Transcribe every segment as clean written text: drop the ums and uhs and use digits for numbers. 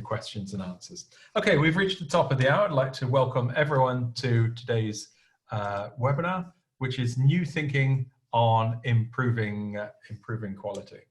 the questions and answers. Okay, we've reached the top of the hour. I'd like to welcome everyone to today's webinar, which is New Thinking on Improving Quality.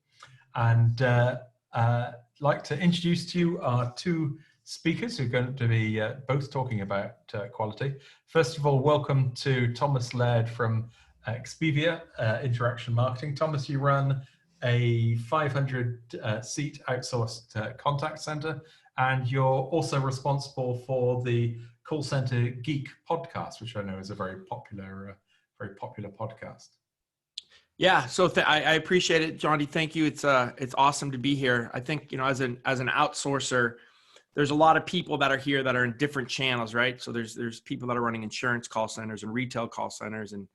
And I'd like to introduce to you our two speakers who are going to be both talking about quality. First of all, welcome to Thomas Laird from Expivia Interaction Marketing. Thomas, you run a 500-seat outsourced contact center, and you're also responsible for the Call Center Geek podcast, which I know is a very popular podcast. Yeah, so I appreciate it, Johnny. Thank you. It's awesome to be here. I think, you know, as an outsourcer, there's a lot of people that are here that are in different channels, right? So there's people that are running insurance call centers and retail call centers, and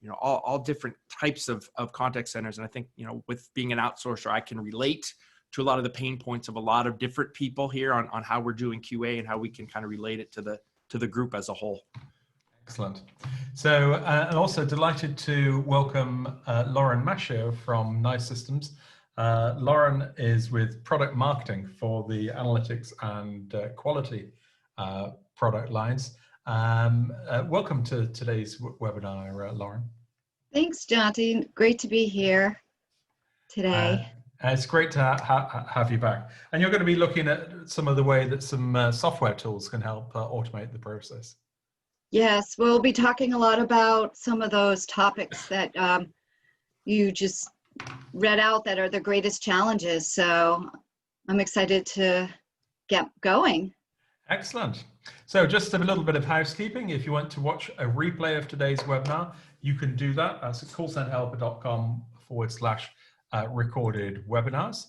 you know, all different types of contact centers. And I think, you know, with being an outsourcer, I can relate to a lot of the pain points of a lot of different people here on how we're doing QA and how we can kind of relate it to the group as a whole. Excellent. So, and also delighted to welcome Lauren Mascher from Nice Systems. Lauren is with product marketing for the analytics and quality product lines. Welcome to today's webinar, Lauren. Thanks, Jonty. Great to be here today. It's great to have you back. And you're going to be looking at some of the way that some software tools can help automate the process. Yes, we'll be talking a lot about some of those topics that you just read out that are the greatest challenges. So I'm excited to get going. Excellent. So just a little bit of housekeeping. If you want to watch a replay of today's webinar, you can do that. That's at callcenterhelper.com/recorded webinars.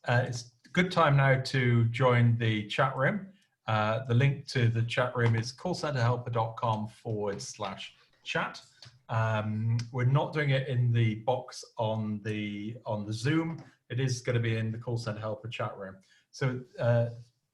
It's a good time now to join the chat room. The link to the chat room is callcenterhelper.com/chat. We're not doing it in the box on the Zoom. It is going to be in the Call Center Helper chat room. So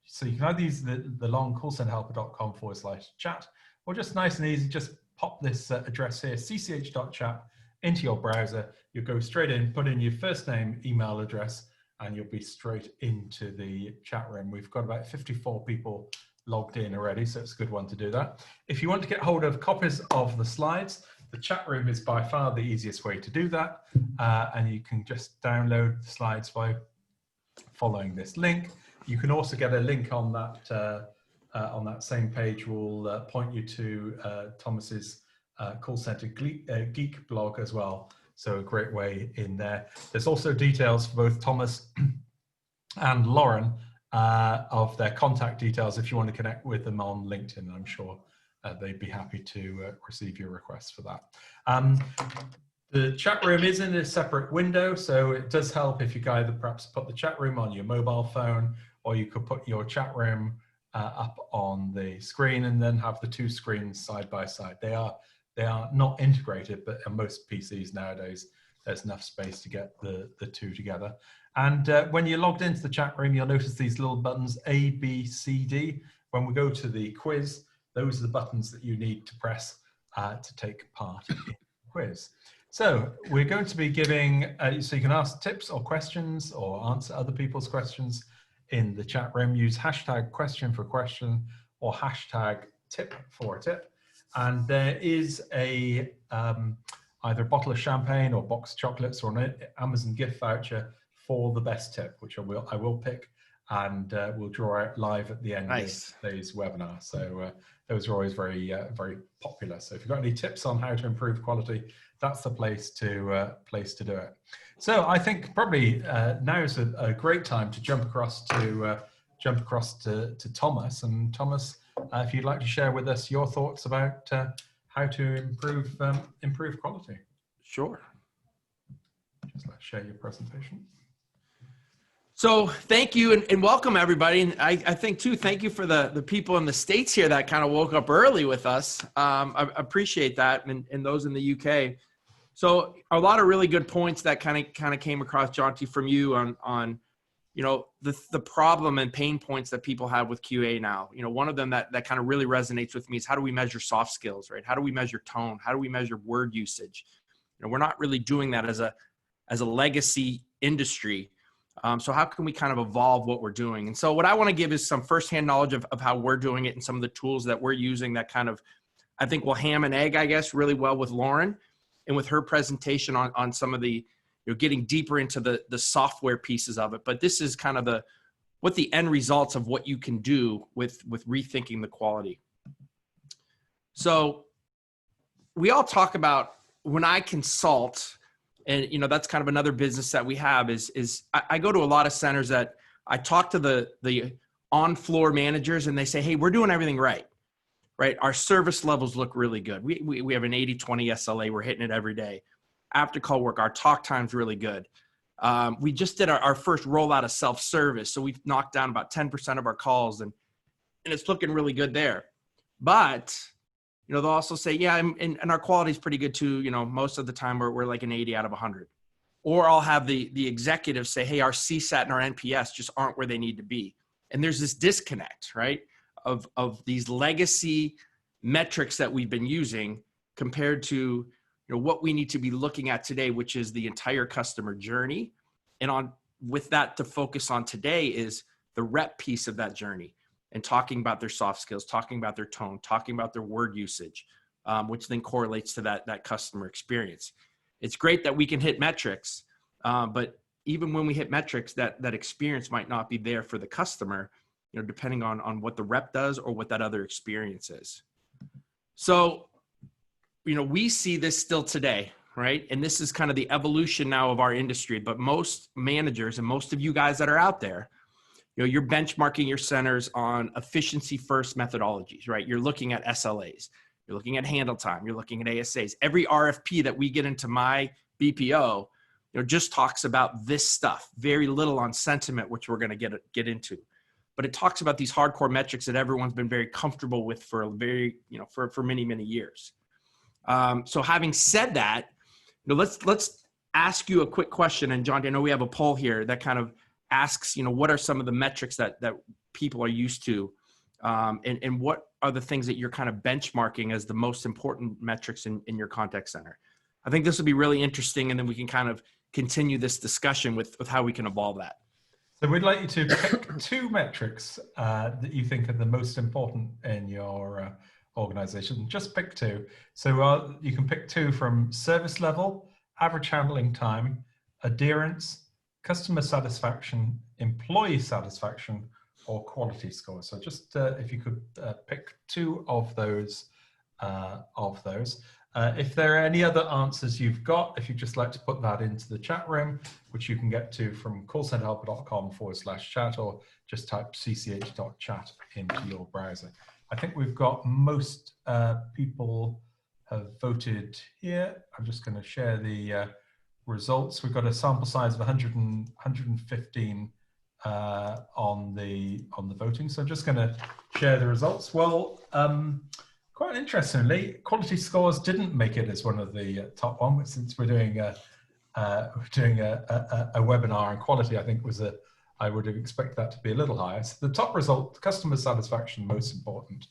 so you can either use the long callcenterhelper.com/chat, or just nice and easy, just pop this address here, cch.chat, into your browser. You'll go straight in, put in your first name, email address, and you'll be straight into the chat room. We've got about 54 people logged in already, so it's a good one to do that. If you want to get hold of copies of the slides, the chat room is by far the easiest way to do that. And you can just download the slides by following this link. You can also get a link on that same page. Will point you to Thomas's Call Center Geek blog as well. So a great way in there. There's also details for both Thomas and Lauren of their contact details if you want to connect with them on LinkedIn. I'm sure they'd be happy to receive your requests for that. The chat room is in a separate window, so it does help if you can either perhaps put the chat room on your mobile phone, or you could put your chat room up on the screen and then have the two screens side by side. They are not integrated, but on most PCs nowadays, there's enough space to get the two together. And when you're logged into the chat room, you'll notice these little buttons A, B, C, D. When we go to the quiz, those are the buttons that you need to press to take part in the quiz. So we're going to be giving, so you can ask tips or questions or answer other people's questions in the chat room. Use hashtag question for question or hashtag tip for a tip. And there is a either a bottle of champagne or box of chocolates or an Amazon gift voucher for the best tip, which I will pick, and we'll draw out live at the end of today's webinar. So those are always very popular. So if you've got any tips on how to improve quality, that's the place to do it. So I think probably now is a great time to jump across to Thomas. And Thomas, if you'd like to share with us your thoughts about how to improve quality. Sure. Just let's share your presentation. So thank you and welcome everybody. And I think too, thank you for the people in the States here that kind of woke up early with us. I appreciate that, and those in the UK. So a lot of really good points that kind of came across, Jonty, from you on you know, the problem and pain points that people have with QA now. You know, one of them that kind of really resonates with me is how do we measure soft skills, right? How do we measure tone? How do we measure word usage? You know, we're not really doing that as a legacy industry. So how can we kind of evolve what we're doing? And so what I want to give is some firsthand knowledge of how we're doing it and some of the tools that we're using that kind of, I think will ham and egg, I guess, really well with Lauren and with her presentation on some of the, getting deeper into the software pieces of it. But this is kind of what the end results of what you can do with rethinking the quality. So we all talk about when I consult, and that's kind of another business that we have is I go to a lot of centers that I talk to the on-floor managers and they say, hey, we're doing everything right? Our service levels look really good. We have an 80-20 SLA. We're hitting it every day. After call work, our talk time's really good. We just did our first rollout of self-service. So we've knocked down about 10% of our calls and it's looking really good there. But they'll also say, yeah, and our quality is pretty good too. Most of the time we're like an 80 out of 100. Or I'll have the executives say, hey, our CSAT and our NPS just aren't where they need to be. And there's this disconnect, right, of these legacy metrics that we've been using compared to what we need to be looking at today, which is the entire customer journey. And with that to focus on today is the rep piece of that journey. And talking about their soft skills, talking about their tone, talking about their word usage, which then correlates to that customer experience. It's great that we can hit metrics, but even when we hit metrics, that experience might not be there for the customer, depending on what the rep does or what that other experience is. So, we see this still today, right? And this is kind of the evolution now of our industry, but most managers and most of you guys that are out there, you're benchmarking your centers on efficiency first methodologies, right? You're looking at SLAs, you're looking at handle time, you're looking at ASAs. Every RFP that we get into my BPO, just talks about this stuff, very little on sentiment, which we're going to get into. But it talks about these hardcore metrics that everyone's been very comfortable with for for many, many years. So having said that, let's ask you a quick question. And John, I know we have a poll here that kind of asks, what are some of the metrics that people are used to, and what are the things that you're kind of benchmarking as the most important metrics in your contact center? I think this will be really interesting, and then we can kind of continue this discussion with how we can evolve that. So we'd like you to pick two metrics that you think are the most important in your organization. Just pick two. So you can pick two from service level, average handling time, adherence, customer satisfaction, employee satisfaction, or quality score. So just if you could pick two of those. If there are any other answers you've got, if you'd just like to put that into the chat room, which you can get to from callcenterhelper.com/chat, or just type cch.chat into your browser. I think we've got most people have voted here. I'm just going to share the results. We've got a sample size of 115 on the voting. So I'm just going to share the results. Well, quite interestingly, quality scores didn't make it as one of the top one, since we're doing a webinar on quality. I think I would have expected that to be a little higher. So the top result, customer satisfaction, most important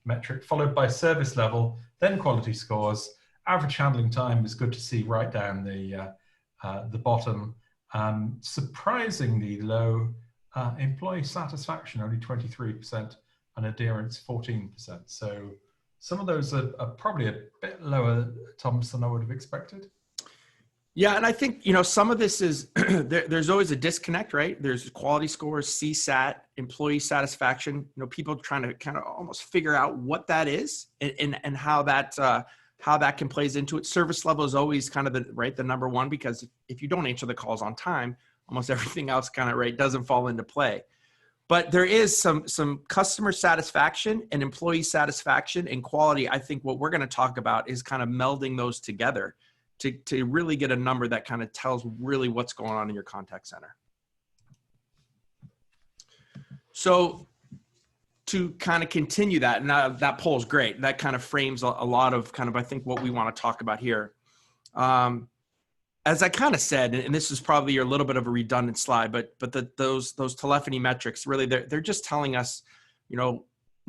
metric, followed by service level, then quality scores. Average handling time is good to see right down the bottom. Surprisingly low employee satisfaction, only 23%, and adherence 14%. So some of those are probably a bit lower, Thomas, than I would have expected. Yeah, and I think, some of this is, there's always a disconnect, right? There's quality scores, CSAT, employee satisfaction, people trying to kind of almost figure out what that is and how that can plays into it. Service level is always kind of the number one, because if you don't answer the calls on time, almost everything else kind of, doesn't fall into play. But there is some customer satisfaction and employee satisfaction and quality. I think what we're going to talk about is kind of melding those together to really get a number that kind of tells really what's going on in your contact center. So to kind of continue that, and that poll is great. That kind of frames a lot of kind of, I think, what we want to talk about here. As I kind of said, and this is probably a little bit of a redundant slide, but those telephony metrics, really, they're just telling us,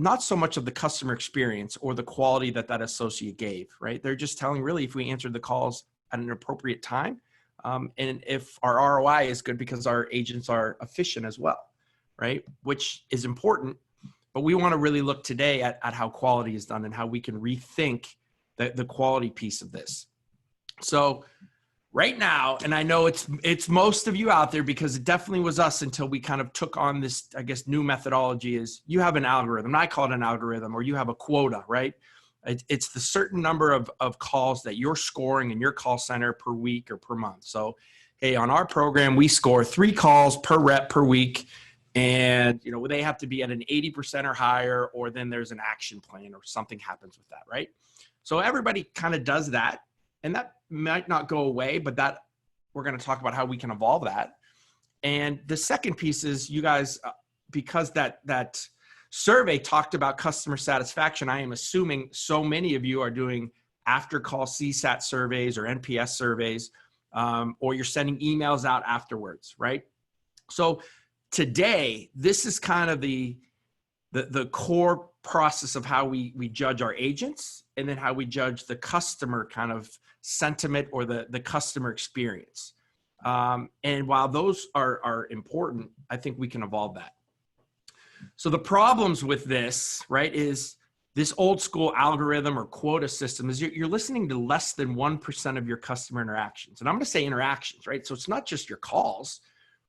not so much of the customer experience or the quality that associate gave, right? They're just telling really if we answered the calls at an appropriate time, And if our ROI is good because our agents are efficient as well, right? Which is important, but we want to really look today at how quality is done and how we can rethink the quality piece of this. So right now, and I know it's most of you out there because it definitely was us until we kind of took on this, I guess, new methodology is you have an algorithm. I call it an algorithm, or you have a quota, right? It's the certain number of calls that you're scoring in your call center per week or per month. So, hey, on our program, we score 3 calls per rep per week. And, you know, they have to be at an 80% or higher, or then there's an action plan or something happens with that, right? So everybody kind of does that. And that might not go away, but that we're going to talk about how we can evolve that. And the second piece is you guys, because that survey talked about customer satisfaction, I am assuming so many of you are doing after call CSAT surveys or NPS surveys, or you're sending emails out afterwards, right? So today, this is kind of the core process of how we judge our agents, and then how we judge the customer kind of sentiment or the customer experience. And while those are important, I think we can evolve that. So the problems with this, right, is this old school algorithm or quota system is you're listening to less than 1% of your customer interactions. And I'm going to say interactions, right? So it's not just your calls,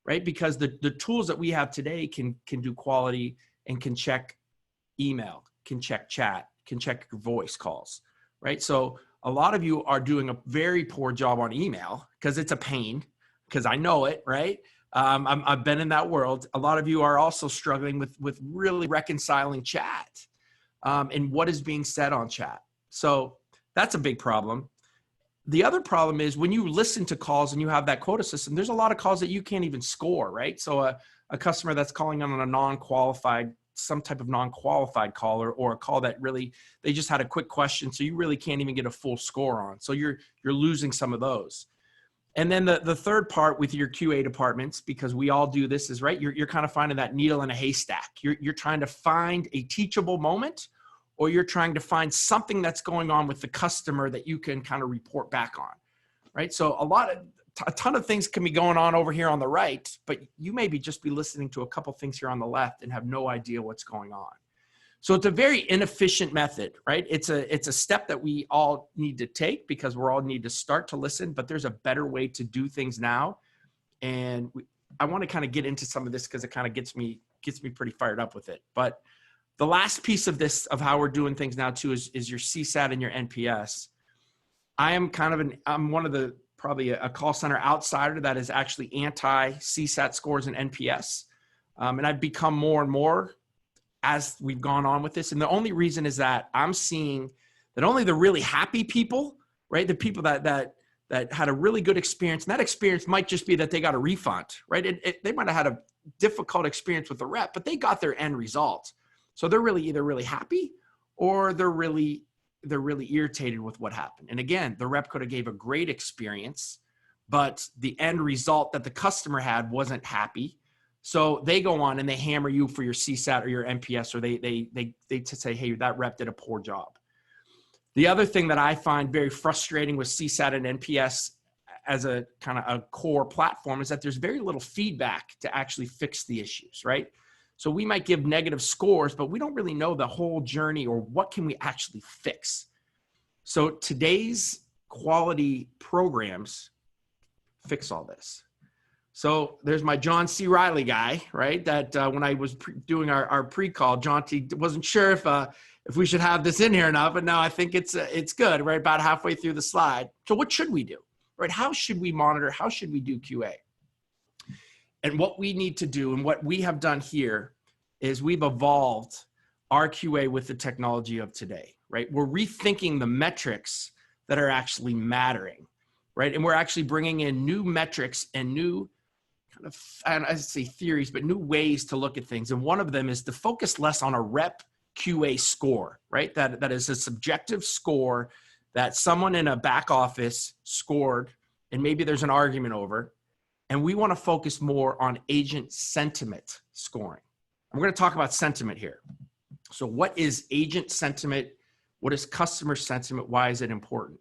right? Because the tools that we have today can do quality and can check email, can check chat, can check your voice calls, right? So a lot of you are doing a very poor job on email because it's a pain, because I know it, right? I've been in that world. A lot of you are also struggling with really reconciling chat and what is being said on chat. So that's a big problem. The other problem is when you listen to calls and you have that quota system, there's a lot of calls that you can't even score, right? So a customer that's calling on a non-qualified, some type of non-qualified caller, or a call that really, they just had a quick question, so you really can't even get a full score on. So you're losing some of those. And then the third part with your QA departments, because we all do this, is right, you're kind of finding that needle in a haystack. You're trying to find a teachable moment, or you're trying to find something that's going on with the customer that you can kind of report back on, right? So a ton of things can be going on over here on the right, but you maybe just be listening to a couple things here on the left and have no idea what's going on. So it's a very inefficient method, right? It's a step that we all need to take because we're all need to start to listen, but there's a better way to do things now. And I want to kind of get into some of this because it kind of gets me pretty fired up with it. But the last piece of this, of how we're doing things now too, is your CSAT and your NPS. I'm one of the, probably a call center outsider that is actually anti CSAT scores and NPS. And I've become more and more as we've gone on with this. And the only reason is that I'm seeing that only the really happy people, right? The people that had a really good experience, and that experience might just be that they got a refund, right? They might have had a difficult experience with the rep, but they got their end result. So they're really either really happy or they're really irritated with what happened. And again, the rep could have gave a great experience, but the end result that the customer had wasn't happy. So they go on and they hammer you for your CSAT or your NPS, or they say, hey, that rep did a poor job. The other thing that I find very frustrating with CSAT and NPS as a kind of a core platform is that there's very little feedback to actually fix the issues, right? So we might give negative scores, but we don't really know the whole journey or what can we actually fix. So today's quality programs fix all this. So there's my John C. Riley guy, right? That when I was doing our pre-call, John T. wasn't sure if we should have this in here or not, but now I think it's good, right? About halfway through the slide. So what should we do, right? How should we monitor? How should we do QA? And what we need to do, and what we have done here, is we've evolved our QA with the technology of today, right? We're rethinking the metrics that are actually mattering, right? And we're actually bringing in new metrics and new kind of, I don't say theories, but new ways to look at things. And one of them is to focus less on a rep QA score, right? That is a subjective score that someone in a back office scored, and maybe there's an argument over. And we want to focus more on agent sentiment scoring. We're going to talk about sentiment here. So what is agent sentiment? What is customer sentiment? Why is it important?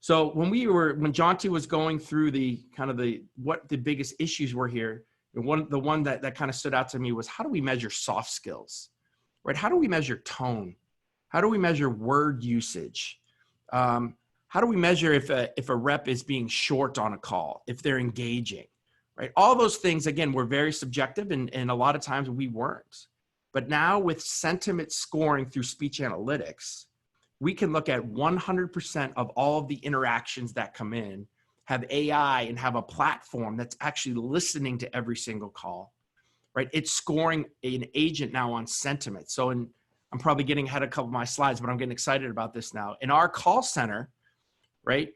So when Jonty was going through what the biggest issues were here, the one that kind of stood out to me was, how do we measure soft skills, right? How do we measure tone? How do we measure word usage? How do we measure if a rep is being short on a call, if they're engaging, right? All those things, again, were very subjective, and a lot of times we weren't. But now with sentiment scoring through speech analytics, we can look at 100% of all of the interactions that come in, have AI and have a platform that's actually listening to every single call, right? It's scoring an agent now on sentiment. So I'm probably getting ahead of a couple of my slides, but I'm getting excited about this now. In our call center, right,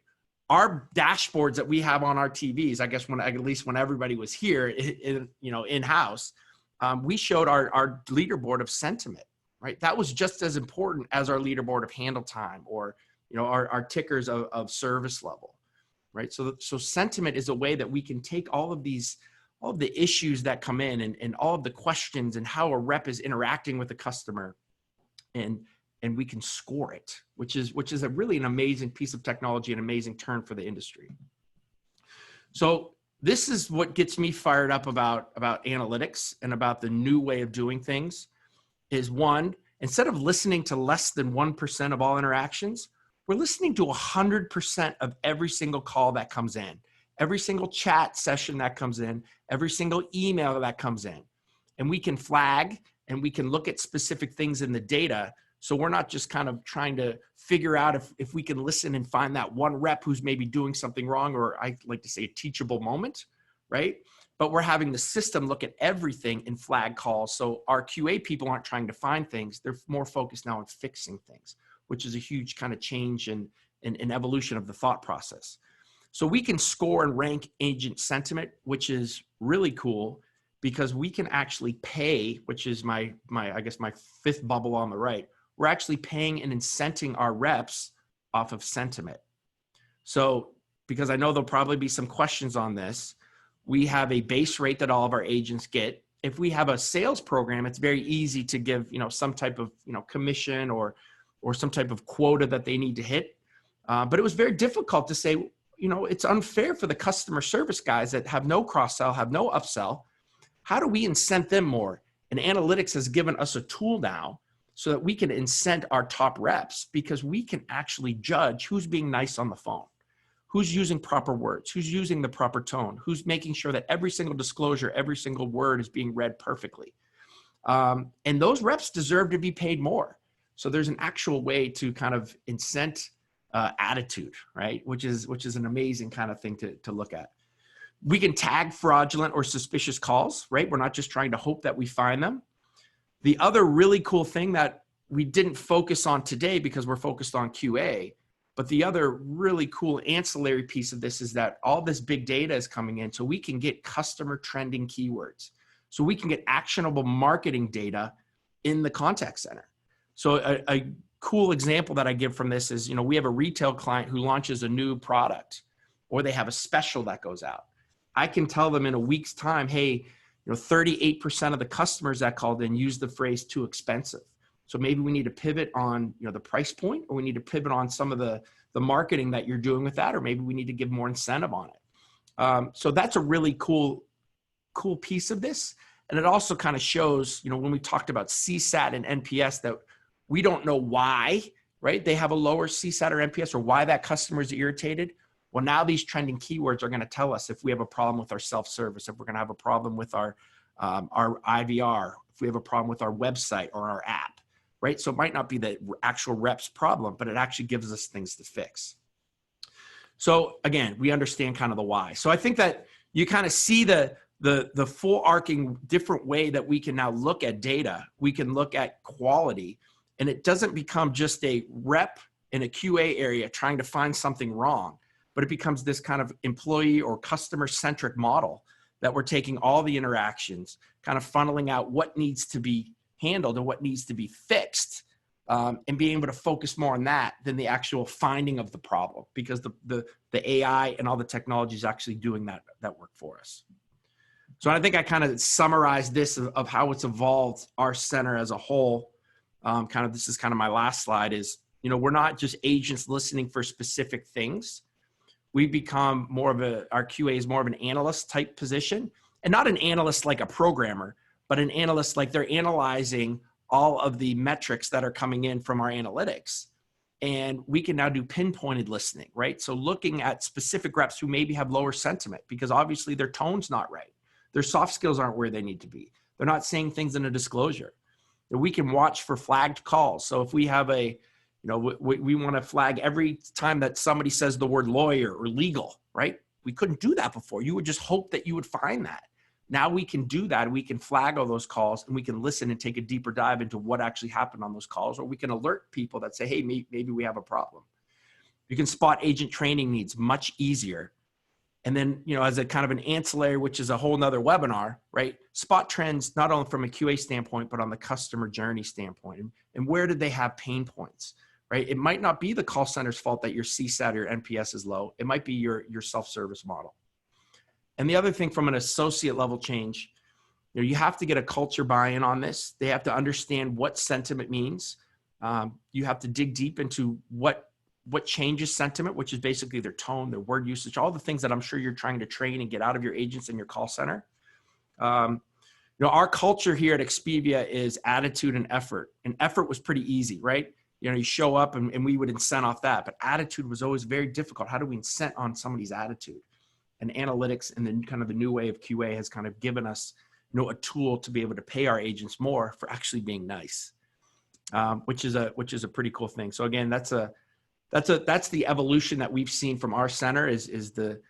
our dashboards that we have on our TVs, I guess at least when everybody was here, in-house, we showed our leaderboard of sentiment, right? That was just as important as our leaderboard of handle time or, our tickers of service level, right? So sentiment is a way that we can take all of the issues that come in and all of the questions and how a rep is interacting with the customer, and we can score it, which is a really an amazing piece of technology, an amazing turn for the industry. So this is what gets me fired up about analytics and about the new way of doing things is, one, instead of listening to less than 1% of all interactions, we're listening to 100% of every single call that comes in, every single chat session that comes in, every single email that comes in. And we can flag and we can look at specific things in the data. So we're not just kind of trying to figure out if we can listen and find that one rep who's maybe doing something wrong, or I like to say a teachable moment, right? But we're having the system look at everything and flag calls. So our QA people aren't trying to find things. They're more focused now on fixing things, which is a huge kind of change and evolution of the thought process. So we can score and rank agent sentiment, which is really cool because we can actually pay, which is my fifth bubble on the right. We're actually paying and incenting our reps off of sentiment. So because I know there'll probably be some questions on this, we have a base rate that all of our agents get. If we have a sales program, it's very easy to give, some type of, commission or some type of quota that they need to hit. But it was very difficult to say, it's unfair for the customer service guys that have no cross-sell, have no upsell. How do we incent them more? And analytics has given us a tool now so that we can incent our top reps, because we can actually judge who's being nice on the phone, who's using proper words, who's using the proper tone, who's making sure that every single disclosure, every single word is being read perfectly. And those reps deserve to be paid more. So there's an actual way to kind of incent attitude, right? Which is an amazing kind of thing to look at. We can tag fraudulent or suspicious calls, right? We're not just trying to hope that we find them. The other really cool thing that we didn't focus on today because we're focused on QA, but the other really cool ancillary piece of this is that all this big data is coming in, so we can get customer trending keywords. So we can get actionable marketing data in the contact center. So a cool example that I give from this is, we have a retail client who launches a new product, or they have a special that goes out. I can tell them in a week's time, hey, 38% of the customers that called in use the phrase too expensive. So maybe we need to pivot on, the price point, or we need to pivot on some of the marketing that you're doing with that, or maybe we need to give more incentive on it. So that's a really cool piece of this. And it also kind of shows, when we talked about CSAT and NPS, that we don't know why, right? They have a lower CSAT or NPS, or why that customer is irritated. Well, now these trending keywords are going to tell us if we have a problem with our self-service, if we're going to have a problem with our IVR, if we have a problem with our website or our app, right? So it might not be the actual rep's problem, but it actually gives us things to fix. So again, we understand kind of the why. So I think that you kind of see the full arcing different way that we can now look at data. We can look at quality, and it doesn't become just a rep in a QA area trying to find something wrong, but it becomes this kind of employee or customer-centric model that we're taking all the interactions, kind of funneling out what needs to be handled and what needs to be fixed, and being able to focus more on that than the actual finding of the problem, because the AI and all the technology is actually doing that work for us. So I think I kind of summarized this of how it's evolved our center as a whole. This is kind of my last slide is, You know, we're not just agents listening for specific things. We become more of our QA is more of an analyst type position, and not an analyst like a programmer, but an analyst like they're analyzing all of the metrics that are coming in from our analytics. And we can now do pinpointed listening, right? So looking at specific reps who maybe have lower sentiment because obviously their tone's not right. Their soft skills aren't where they need to be. They're not saying things in a disclosure. And we can watch for flagged calls. So if we have we want to flag every time that somebody says the word lawyer or legal, right? We couldn't do that before. You would just hope that you would find that. Now we can do that. We can flag all those calls and we can listen and take a deeper dive into what actually happened on those calls, or we can alert people that say, hey, maybe we have a problem. You can spot agent training needs much easier. And then, you know, as a kind of an ancillary, which is a whole nother webinar, right? Spot trends, not only from a QA standpoint, but on the customer journey standpoint. And where did they have pain points, right? It might not be the call center's fault that your CSAT or NPS is low. It might be your self-service model. And the other thing from an associate level change, you know, you have to get a culture buy-in on this. They have to understand what sentiment means. You have to dig deep into what changes sentiment, which is basically their tone, their word usage, all the things that I'm sure you're trying to train and get out of your agents in your call center. You know, our culture here at Expedia is attitude and effort. And effort was pretty easy, right? You know, you show up and we would incent off that, but attitude was always very difficult. How do we incent on somebody's attitude? And analytics and then kind of the new way of QA has kind of given us, you know, a tool to be able to pay our agents more for actually being nice, which is a pretty cool thing. So again, that's the evolution that we've seen from our center is the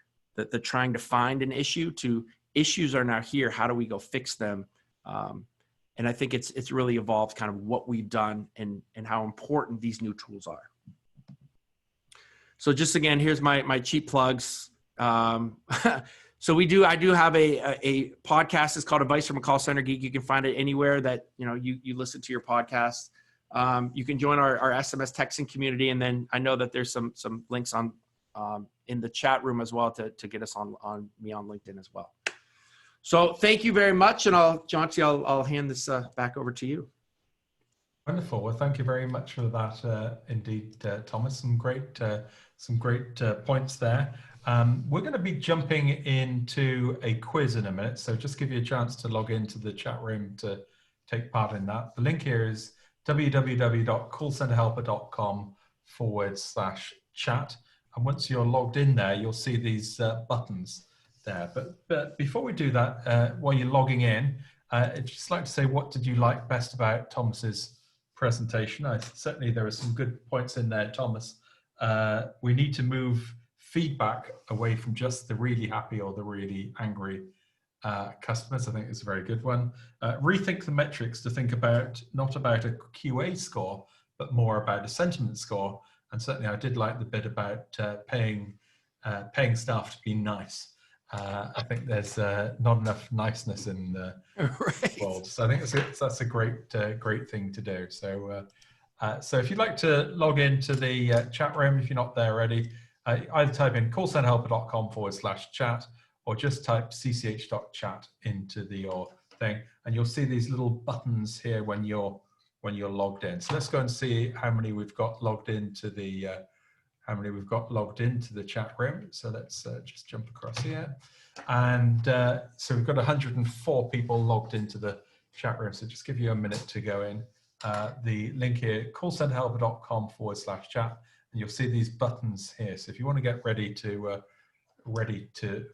trying to find an issue to issues are now here. How do we go fix them? And I think it's really evolved kind of what we've done and how important these new tools are. So just again, here's my cheap plugs. So I do have a podcast. It's called Advice from a Call Center Geek. You can find it anywhere that, you know, you listen to your podcast. You can join our SMS texting community. And then I know that there's some links on, in the chat room as well to get us on LinkedIn as well. So thank you very much. And I'll hand this back over to you. Wonderful. Well, thank you very much for that. Indeed, Thomas, some great points there. We're going to be jumping into a quiz in a minute, so just give you a chance to log into the chat room to take part in that. The link here is www.callcenterhelper.com/chat. And once you're logged in there, you'll see these buttons there. But before we do that, while you're logging in, I'd just like to say, what did you like best about Thomas's presentation? Certainly there are some good points in there, Thomas. We need to move feedback away from just the really happy or the really angry customers. I think it's a very good one. Rethink the metrics to think about, not about a QA score, but more about a sentiment score. And certainly I did like the bit about paying staff to be nice. I think there's not enough niceness in the world. So I think that's a great thing to do. So if you'd like to log into the chat room, if you're not there already, either type in callcenterhelper.com/chat or just type cch.chat into your thing, and you'll see these little buttons here when you're logged in. So let's go and see how many we've got logged into the chat room. So let's just jump across here, and so we've got 104 people logged into the chat room. So just give you a minute to go in. The link here, callcenterhelper.com/chat. And you'll see these buttons here. So if you want to get ready to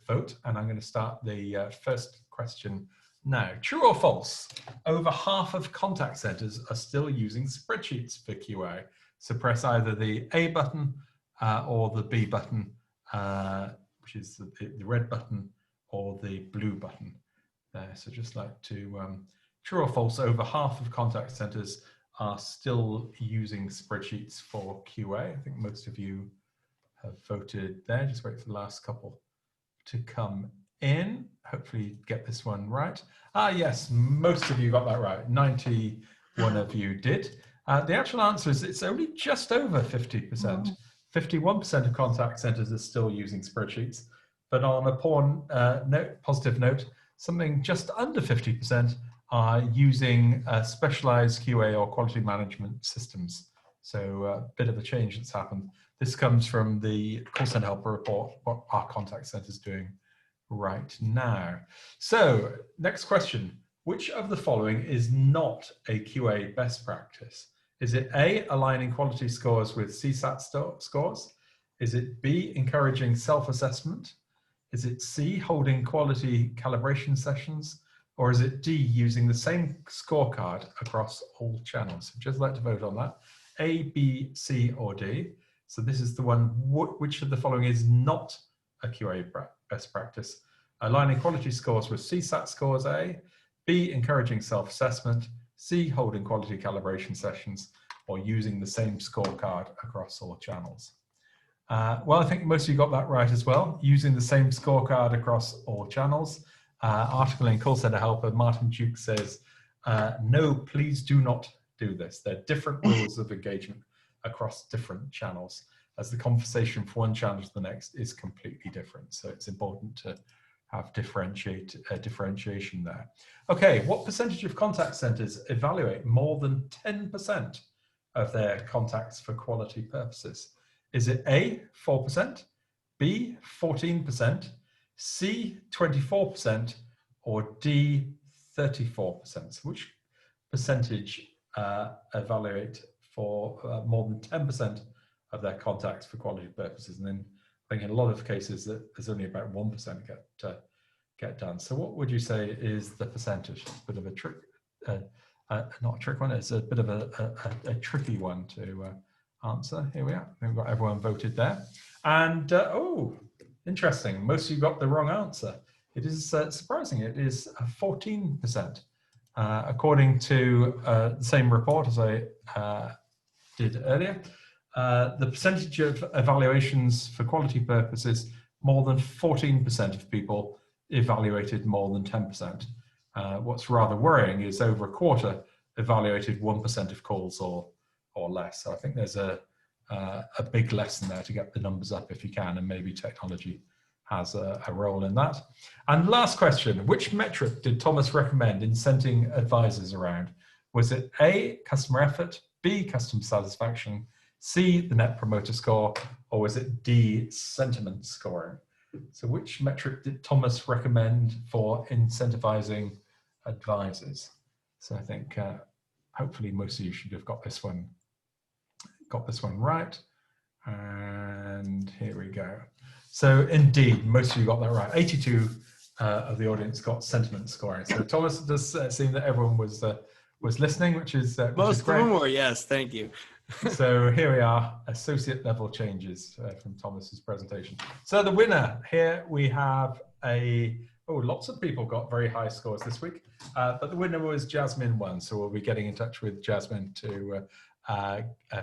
vote, and I'm going to start the first question now. True or false? Over half of contact centers are still using spreadsheets for QA. So press either the A button or the B button, which is the red button, or the blue button there. So just like to, true or false, over half of contact centers are still using spreadsheets for QA. I think most of you have voted there. Just wait for the last couple to come in. Hopefully get this one right. Yes, most of you got that right. 91 of you did. The actual answer is it's only just over 50%. 51% of contact centers are still using spreadsheets. But on a positive note, something just under 50% are using specialized QA or quality management systems. So a bit of a change that's happened. This comes from the call center helper report, what our contact center is doing right now. So next question, which of the following is not a QA best practice? Is it A, aligning quality scores with CSAT scores? Is it B, encouraging self-assessment? Is it C, holding quality calibration sessions? Or is it D, using the same scorecard across all channels? So just like to vote on that. A, B, C, or D. So this is the one, which of the following is not a QA best practice? Aligning quality scores with CSAT scores, A. B, encouraging self-assessment. C, holding quality calibration sessions, or using the same scorecard across all channels. Well, I think most of you got that right as well. Using the same scorecard across all channels. Article in Call Center Helper, Martin Duke says, no, please do not do this. There are different rules of engagement across different channels, as the conversation from one channel to the next is completely different. So it's important to have differentiation there. Okay, what percentage of contact centers evaluate more than 10% of their contacts for quality purposes? Is it A, 4%, B, 14%, C, 24%, or D, 34%? So which percentage evaluate for more than 10% of their contacts for quality purposes? And then I think in a lot of cases that there's only about 1% get done. So what would you say is the percentage? It's a bit of a trick, not a trick one, it's a bit of a tricky one to answer. Here we are, we've got everyone voted there. And oh, interesting, most of you got the wrong answer. It is surprising, it is 14%. According to the same report as I did earlier, the percentage of evaluations for quality purposes, more than 14% of people evaluated more than 10%. What's rather worrying is over a quarter evaluated 1% of calls or less. So I think there's a big lesson there to get the numbers up if you can, and maybe technology has a role in that. And last question, which metric did Thomas recommend incenting advisors around? Was it A, customer effort, B, customer satisfaction, C, the net promoter score, or was it D, sentiment scoring? So which metric did Thomas recommend for incentivizing advisors? So I think hopefully most of you should have got this one right. And here we go. So indeed, most of you got that right. 82 of the audience got sentiment scoring. So Thomas, it does seem that everyone was listening, which is great. Most of them were, yes, thank you. So here we are, associate level changes from Thomas's presentation. So the winner, here we have lots of people got very high scores this week, but the winner was Jasmine 1. So we'll be getting in touch with Jasmine to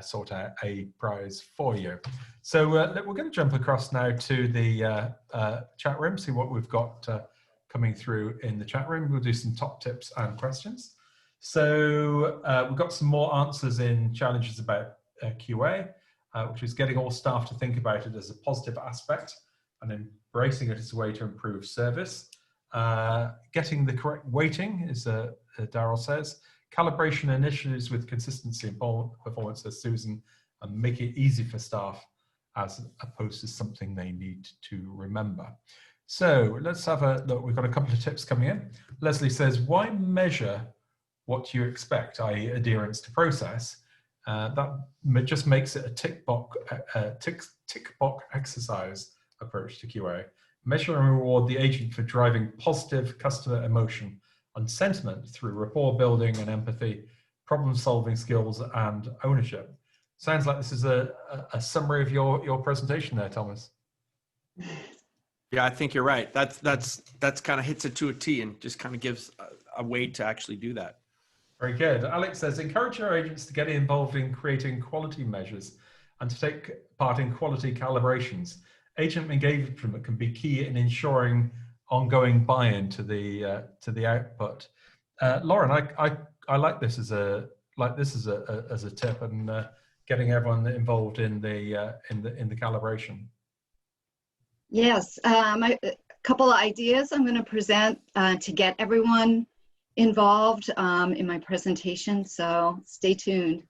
sort out a prize for you. So we're going to jump across now to the chat room, see what we've got coming through in the chat room. We'll do some top tips and questions. So we've got some more answers in challenges about QA, which is getting all staff to think about it as a positive aspect and embracing it as a way to improve service. Getting the correct weighting, as Daryl says. Calibration initiatives with consistency and performance, as Susan, and make it easy for staff as opposed to something they need to remember. So let's have a look. We've got a couple of tips coming in. Leslie says, why measure what you expect, i.e. adherence to process? That just makes it a tick box exercise approach to QA. Measure and reward the agent for driving positive customer emotion and sentiment through rapport building and empathy, problem solving skills, and ownership. Sounds like this is a summary of your presentation there, Thomas. Yeah, I think you're right. That's kind of hits it to a T and just kind of gives a way to actually do that. Very good. Alex says, encourage your agents to get involved in creating quality measures and to take part in quality calibrations. Agent engagement can be key in ensuring ongoing buy-in to the output. Lauren, I like this as a tip, and getting everyone involved in the calibration. Yes, a couple of ideas I'm going to present to get everyone involved in my presentation, so stay tuned.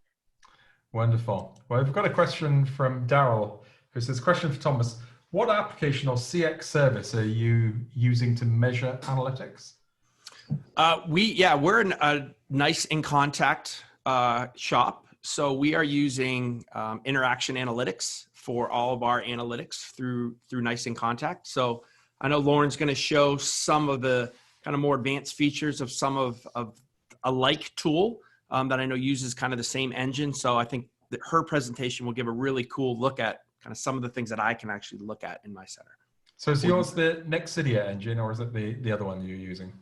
Wonderful. Well, we've got a question from Daryl who says, question for Thomas. What application or CX service are you using to measure analytics? We're a nice in contact shop. So we are using interaction analytics for all of our analytics through Nice in Contact. So I know Lauren's going to show some of the kind of more advanced features of some of a like tool that I know uses kind of the same engine. So I think that her presentation will give a really cool look at kind of some of the things that I can actually look at in my center. So is yours the Nexidia engine, or is it the other one you're using?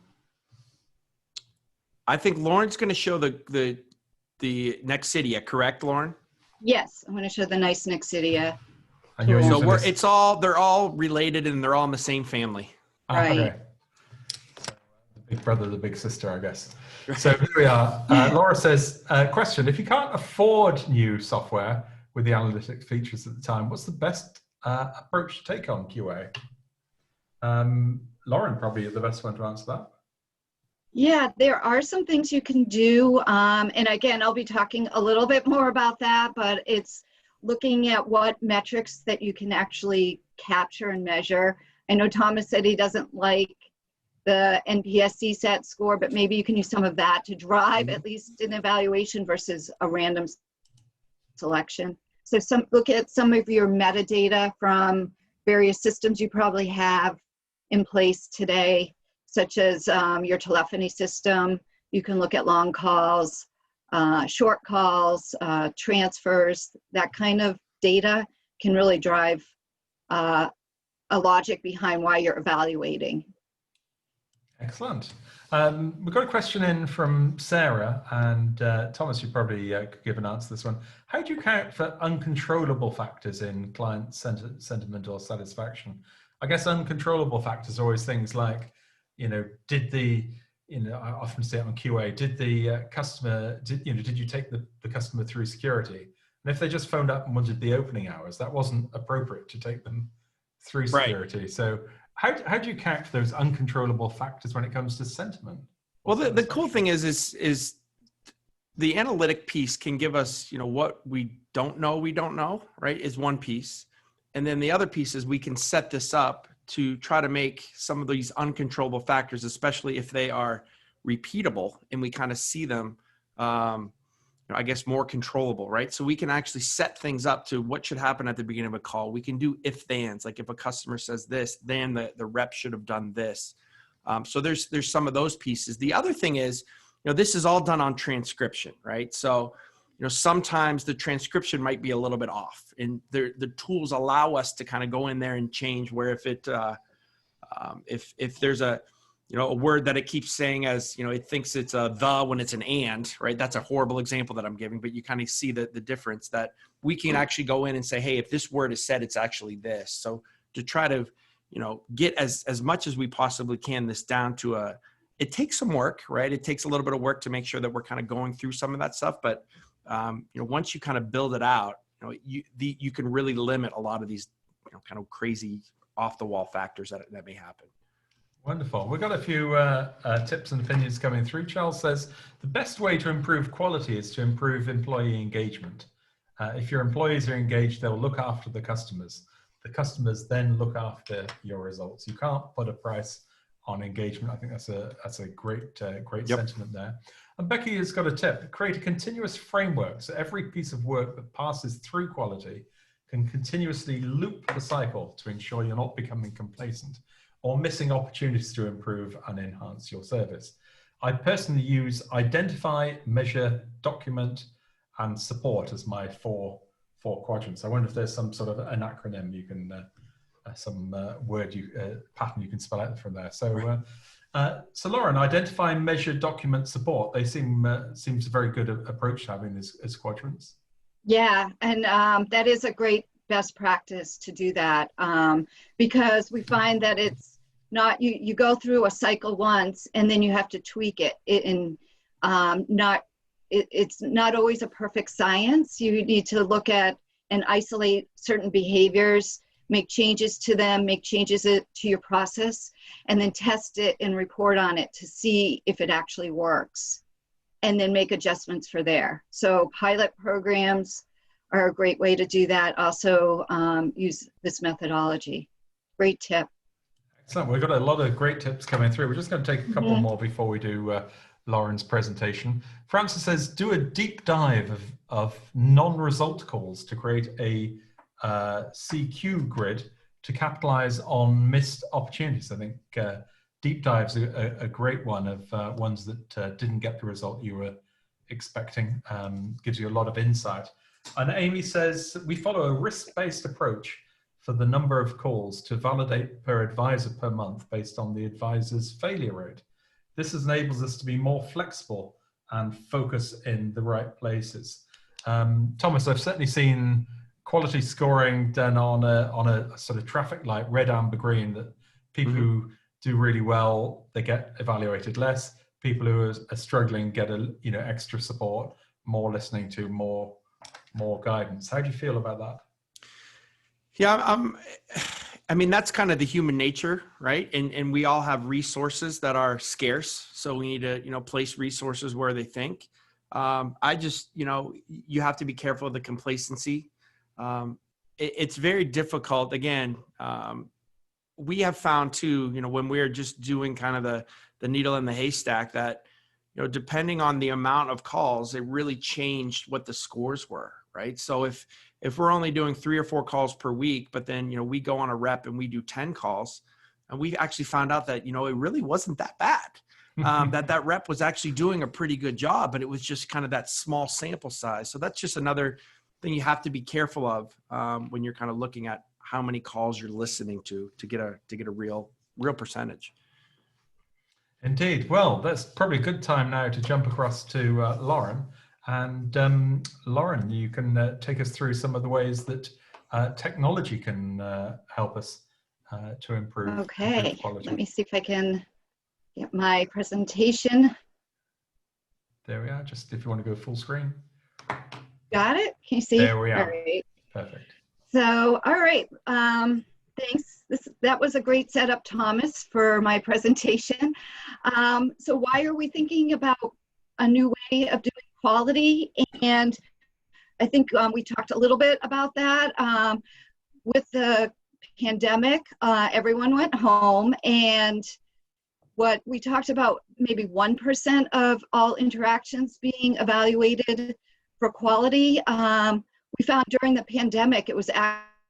I think Lauren's going to show the Nexidia, correct, Lauren? Yes, I'm going to show the nice Nexidia. And you're tool. using So they're all related and they're all in the same family. Right. Okay. So, the big brother, the big sister, I guess. So here we are. Laura says, question, if you can't afford new software with the analytics features at the time, what's the best approach to take on QA? Lauren probably is the best one to answer that. Yeah, there are some things you can do. And again, I'll be talking a little bit more about that, but it's looking at what metrics that you can actually capture and measure. I know Thomas said he doesn't like the NPS CSAT score, but maybe you can use some of that to drive at least an evaluation versus a random selection. So look at some of your metadata from various systems you probably have in place today, such as your telephony system. You can look at long calls, short calls, transfers. That kind of data can really drive a logic behind why you're evaluating. Excellent. We've got a question in from Sarah, and Thomas, you probably could give an answer to this one. How do you account for uncontrollable factors in client sentiment or satisfaction? I guess uncontrollable factors are always things like, I often say it on QA, did the customer, did you take the customer through security? And if they just phoned up and wanted the opening hours, that wasn't appropriate to take them through security. Right. So how do you account for those uncontrollable factors when it comes to sentiment? Well, the cool thing is the analytic piece can give us, what we don't know, right, is one piece. And then the other piece is we can set this up to try to make some of these uncontrollable factors, especially if they are repeatable and we kind of see them, I guess, more controllable, right? So we can actually set things up to what should happen at the beginning of a call. We can do if-thens, like if a customer says this, then the rep should have done this. So there's some of those pieces. The other thing is, this is all done on transcription, right? So, sometimes the transcription might be a little bit off, and the tools allow us to kind of go in there and change where if there's a word that it keeps saying as, it thinks it's a the when it's an and, right? That's a horrible example that I'm giving, but you kind of see the difference that we can actually go in and say, hey, if this word is said, it's actually this. So to try to, get as much as we possibly can this down to it takes some work, right? It takes a little bit of work to make sure that we're kind of going through some of that stuff. But, once you kind of build it out, you can really limit a lot of these, kind of crazy off the wall factors that may happen. Wonderful. We've got a few tips and opinions coming through. Charles says, the best way to improve quality is to improve employee engagement. If your employees are engaged, they'll look after the customers. The customers then look after your results. You can't put a price on engagement. I think that's a great sentiment there. And Becky has got a tip. Create a continuous framework so every piece of work that passes through quality can continuously loop the cycle to ensure you're not becoming complacent or missing opportunities to improve and enhance your service. I personally use identify, measure, document, and support as my four quadrants. I wonder if there's some sort of an acronym you can, some pattern you can spell out from there. So, so Lauren, identify, measure, document, support. They seems a very good approach to having this as quadrants. Yeah, and that is a great best practice to do that because we find that it's not, you go through a cycle once and then you have to tweak it it's not always a perfect science. You need to look at and isolate certain behaviors, make changes to them, make changes to your process, and then test it and report on it to see if it actually works, and then make adjustments for there. So pilot programs, are a great way to do that. Also use this methodology. Great tip. Excellent. We've got a lot of great tips coming through. We're just going to take a couple more before we do Lauren's presentation. Francis says, do a deep dive of non-result calls to create a CQ grid to capitalize on missed opportunities. I think deep dives are a great one of ones that didn't get the result you were expecting. Gives you a lot of insight. And Amy says, we follow a risk-based approach for the number of calls to validate per advisor per month based on the advisor's failure rate. This enables us to be more flexible and focus in the right places. Thomas, I've certainly seen quality scoring done on a sort of traffic light, red, amber, green, that people who do really well, they get evaluated less. People who are struggling get extra support, more listening to, more guidance. How do you feel about that? Yeah, I mean, that's kind of the human nature, right? And we all have resources that are scarce. So we need to, place resources where they think. I just, you have to be careful of the complacency. It's very difficult. Again, we have found too, when we're just doing kind of the needle in the haystack, that, depending on the amount of calls, it really changed what the scores were, right? So if we're only doing 3 or 4 calls per week, but then, we go on a rep and we do 10 calls, and we actually found out that, it really wasn't that bad. that rep was actually doing a pretty good job, but it was just kind of that small sample size. So that's just another thing you have to be careful of when you're kind of looking at how many calls you're listening to get a real percentage. Indeed. Well, that's probably a good time now to jump across to Lauren. And Lauren, you can take us through some of the ways that technology can help us to improve, Okay, quality. let me see if I can get my presentation. There we are. Just if you want to go full screen. Got it? Can you see? There we are. All right. Perfect. So, all right. Thanks. That was a great setup, Thomas, for my presentation. So why are we thinking about a new way of doing quality? And I think we talked a little bit about that. With the pandemic, everyone went home, and what we talked about, maybe 1% of all interactions being evaluated for quality. We found during the pandemic, it was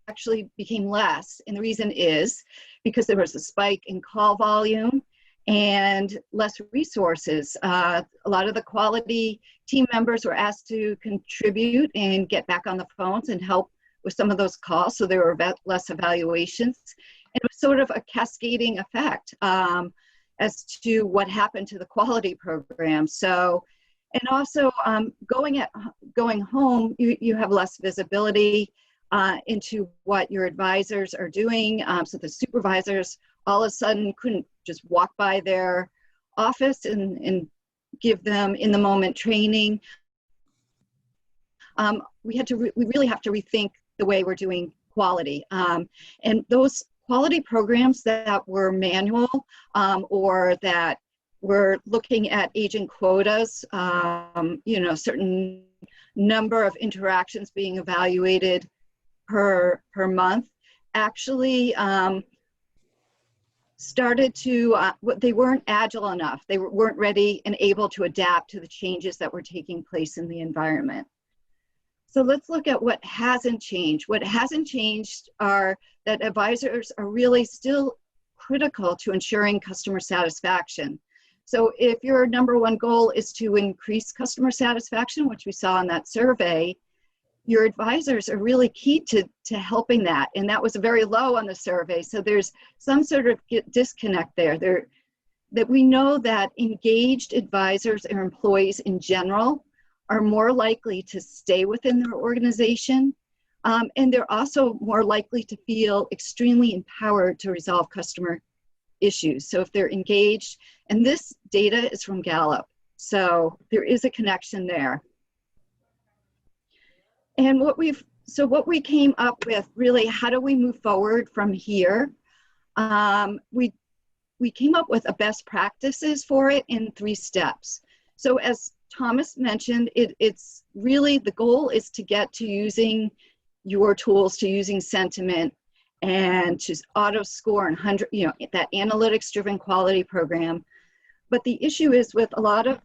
actually became less. And the reason is because there was a spike in call volume and less resources. A lot of the quality team members were asked to contribute and get back on the phones and help with some of those calls. So there were less evaluations. And it was sort of a cascading effect as to what happened to the quality program. So, and also going home, you have less visibility into what your advisors are doing. So the supervisors all of a sudden couldn't just walk by their office and give them in the moment training. We really have to rethink the way we're doing quality. And those quality programs that were manual or that were looking at agent quotas, certain number of interactions being evaluated per month, actually started to, they weren't agile enough. They weren't ready and able to adapt to the changes that were taking place in the environment. So let's look at what hasn't changed. What hasn't changed are that advisors are really still critical to ensuring customer satisfaction. So if your number one goal is to increase customer satisfaction, which we saw in that survey, your advisors are really key to helping that. And that was very low on the survey. So there's some sort of disconnect there. That we know that engaged advisors or employees in general are more likely to stay within their organization. And they're also more likely to feel extremely empowered to resolve customer issues. So if they're engaged, and this data is from Gallup, so there is a connection there. And what we came up with, really, how do we move forward from here? We came up with a best practices for it in 3 steps. So as Thomas mentioned, it's really, the goal is to get to using your tools, to using sentiment and to auto score and that analytics driven quality program. But the issue is with a lot of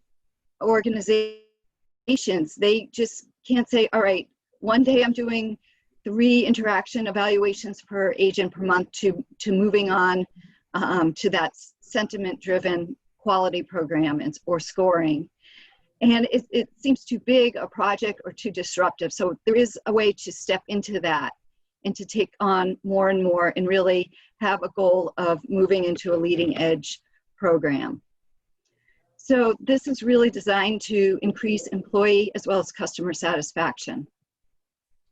organizations, they just can't say, all right, one day I'm doing 3 interaction evaluations per agent per month to moving on to that sentiment driven quality program or scoring. And it seems too big a project or too disruptive. So there is a way to step into that and to take on more and more and really have a goal of moving into a leading edge program. So this is really designed to increase employee as well as customer satisfaction.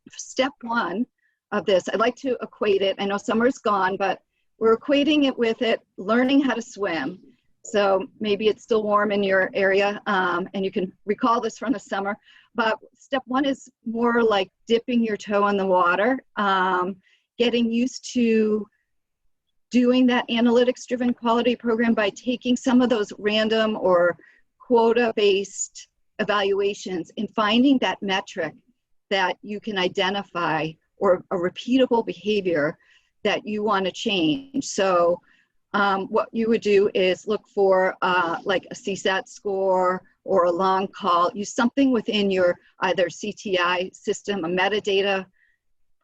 Step 1 of this, I'd like to equate it. I know summer's gone, but we're equating it with learning how to swim. So maybe it's still warm in your area, and you can recall this from the summer. But step 1 is more like dipping your toe in the water, getting used to doing that analytics-driven quality program by taking some of those random or quota-based evaluations and finding that metric that you can identify or a repeatable behavior that you want to change. So what you would do is look for like a CSAT score or a long call. Use something within your either CTI system, a metadata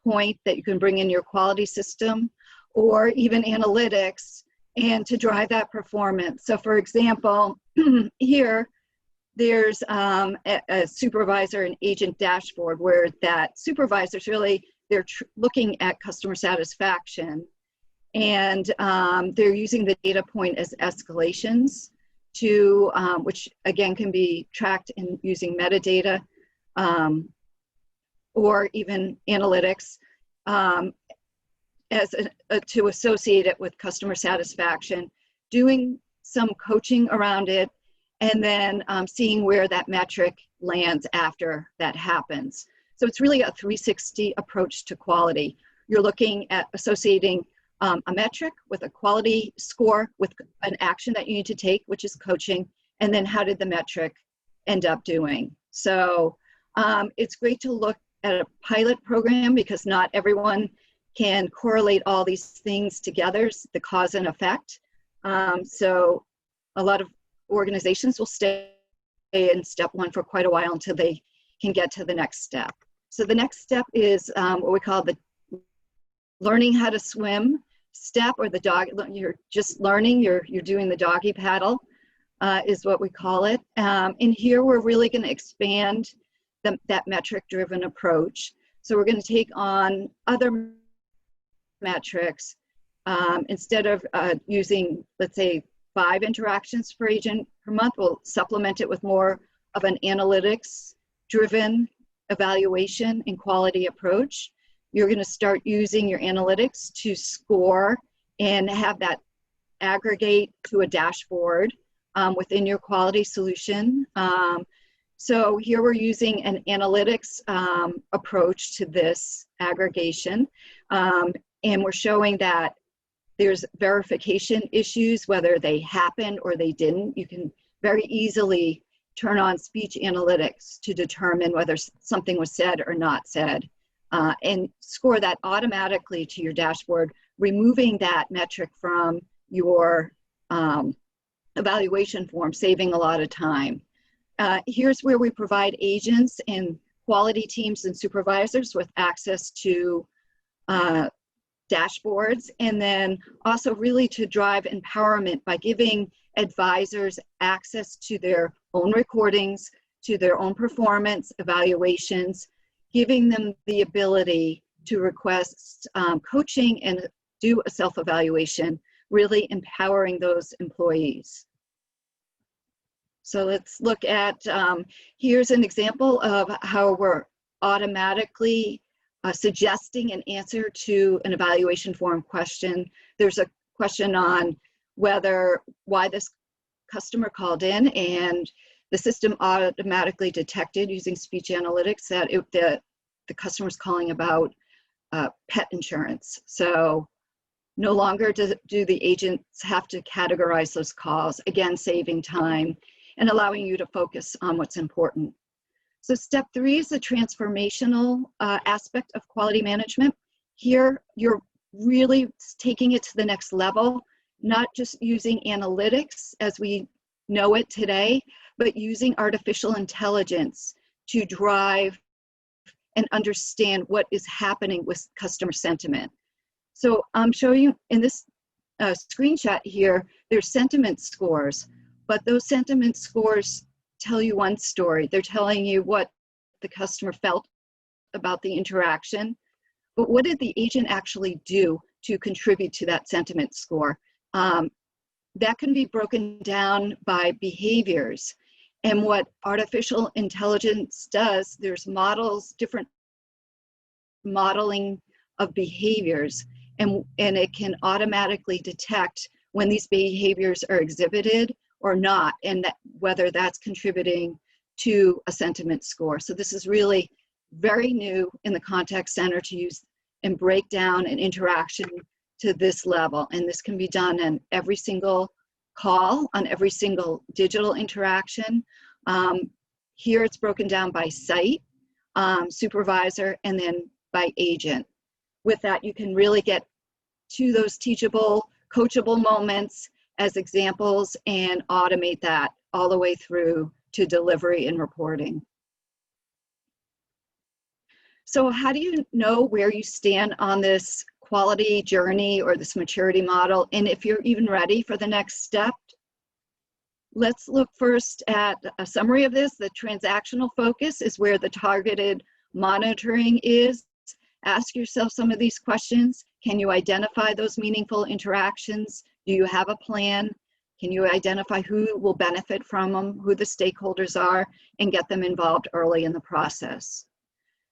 point that you can bring in your quality system, or even analytics, and to drive that performance. So for example, here, there's a supervisor and agent dashboard where that supervisor's really, they're looking at customer satisfaction, and they're using the data point as escalations to, which again can be tracked in using metadata or even analytics to associate it with customer satisfaction, doing some coaching around it, and then seeing where that metric lands after that happens. So it's really a 360 approach to quality. You're looking at associating a metric with a quality score with an action that you need to take, which is coaching, and then how did the metric end up doing? So it's great to look at a pilot program because not everyone can correlate all these things together, the cause and effect. So a lot of organizations will stay in step 1 for quite a while until they can get to the next step. So the next step is what we call the learning how to swim step, or the dog, you're just learning, you're doing the doggy paddle is what we call it. And here we're really gonna expand that metric driven approach. So we're gonna take on other metrics. Instead of using, let's say, 5 interactions per agent per month, we'll supplement it with more of an analytics-driven evaluation and quality approach. You're going to start using your analytics to score and have that aggregate to a dashboard within your quality solution. So here we're using an analytics approach to this aggregation. And we're showing that there's verification issues, whether they happened or they didn't. You can very easily turn on speech analytics to determine whether something was said or not said, and score that automatically to your dashboard, removing that metric from your evaluation form, saving a lot of time. Here's where we provide agents and quality teams and supervisors with access to dashboards, and then also really to drive empowerment by giving advisors access to their own recordings, to their own performance evaluations, giving them the ability to request coaching and do a self-evaluation, really empowering those employees. So let's look at, here's an example of how we're automatically suggesting an answer to an evaluation form question. There's a question on why this customer called in, and the system automatically detected using speech analytics that the customer's calling about pet insurance. So no longer do the agents have to categorize those calls, again, saving time. and allowing you to focus on what's important. So step 3 is the transformational aspect of quality management. Here, you're really taking it to the next level, not just using analytics as we know it today, but using artificial intelligence to drive and understand what is happening with customer sentiment. So I'm showing you in this screenshot here, there's sentiment scores, but those sentiment scores tell you one story. They're telling you what the customer felt about the interaction, but what did the agent actually do to contribute to that sentiment score? That can be broken down by behaviors. And what artificial intelligence does, there's models, different modeling of behaviors, and it can automatically detect when these behaviors are exhibited or not, and whether that's contributing to a sentiment score. So this is really very new in the contact center to use and break down an interaction to this level. And this can be done on every single call, on every single digital interaction. Here it's broken down by site, supervisor, and then by agent. With that, you can really get to those teachable, coachable moments as examples and automate that all the way through to delivery and reporting. So how do you know where you stand on this quality journey or this maturity model, and if you're even ready for the next step? Let's look first at a summary of this. The transactional focus is where the targeted monitoring is. Ask yourself some of these questions. Can you identify those meaningful interactions? Do you have a plan? Can you identify who will benefit from them, who the stakeholders are, and get them involved early in the process?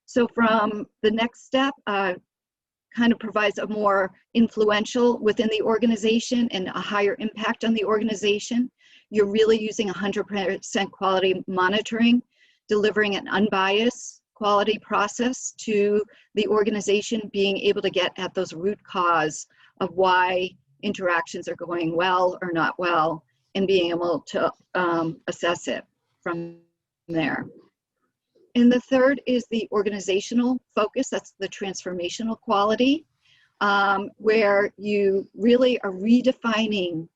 So from the next step, kind of provides a more influential within the organization and a higher impact on the organization. You're really using 100% quality monitoring, delivering an unbiased quality process to the organization, being able to get at those root cause of why interactions are going well or not well, and being able to assess it from there. And the third is the organizational focus. That's the transformational quality, where you really are redefining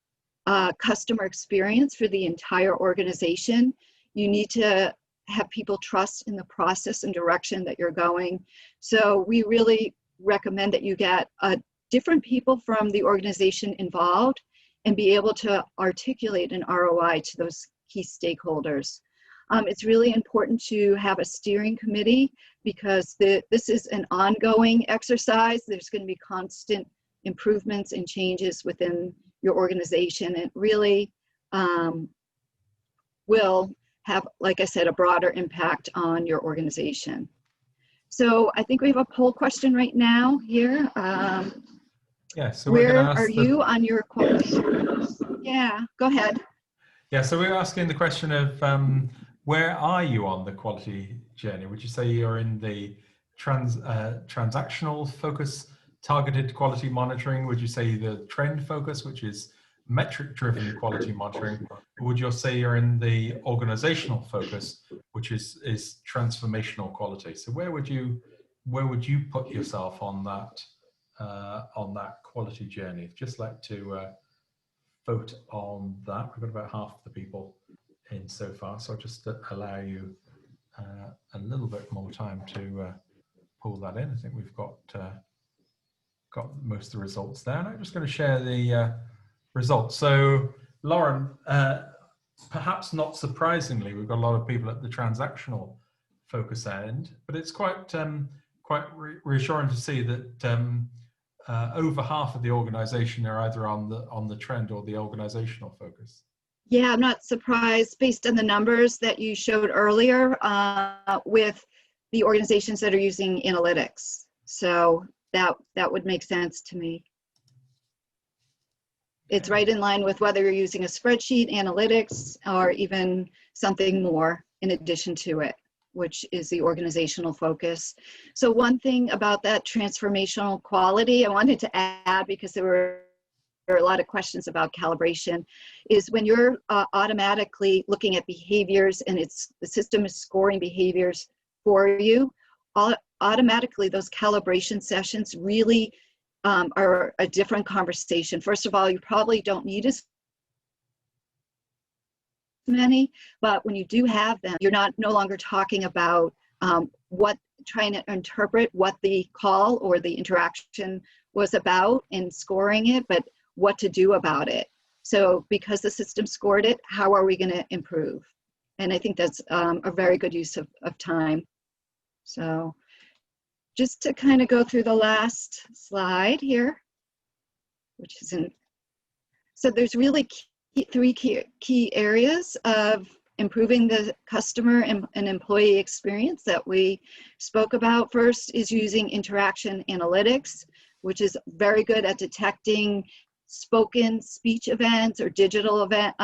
customer experience for the entire organization. You need to have people trust in the process and direction that you're going. So we really recommend that you get different people from the organization involved and be able to articulate an ROI to those key stakeholders. It's really important to have a steering committee because this is an ongoing exercise. There's going to be constant improvements and changes within your organization. It really will have, like I said, a broader impact on your organization. So I think we have a poll question right now here. Yeah, so where are you on your quality? Yeah, go ahead. Yeah, so we're asking the question of where are you on the quality journey? Would you say you're in the transactional focus, targeted quality monitoring? Would you say the trend focus, which is metric-driven quality monitoring? Or would you say you're in the organizational focus, which is transformational quality? So where would you put yourself on that quality journey? I'd just like to vote on that. We've got about half the people in so far, so I'll just allow you a little bit more time to pull that in. I think we've got most of the results there, and I'm just going to share the results. So Lauren, perhaps not surprisingly, we've got a lot of people at the transactional focus end, but it's quite reassuring to see that over half of the organization are either on the trend or the organizational focus. Yeah, I'm not surprised based on the numbers that you showed earlier with the organizations that are using analytics. So that would make sense to me. It's right in line with whether you're using a spreadsheet, analytics, or even something more in addition to it, which is the organizational focus. So one thing about that transformational quality I wanted to add, because there were are a lot of questions about calibration, is when you're automatically looking at behaviors and the system is scoring behaviors for you, automatically those calibration sessions really are a different conversation. First of all, you probably don't need as many, but when you do have them, you're no longer talking about trying to interpret what the call or the interaction was about and scoring it, but what to do about it. So because the system scored it, how are we going to improve? And I think that's a very good use of time. So just to kind of go through the last slide here, which isn't, so there's really three key areas of improving the customer and employee experience that we spoke about. First is using interaction analytics, which is very good at detecting spoken speech events or digital event,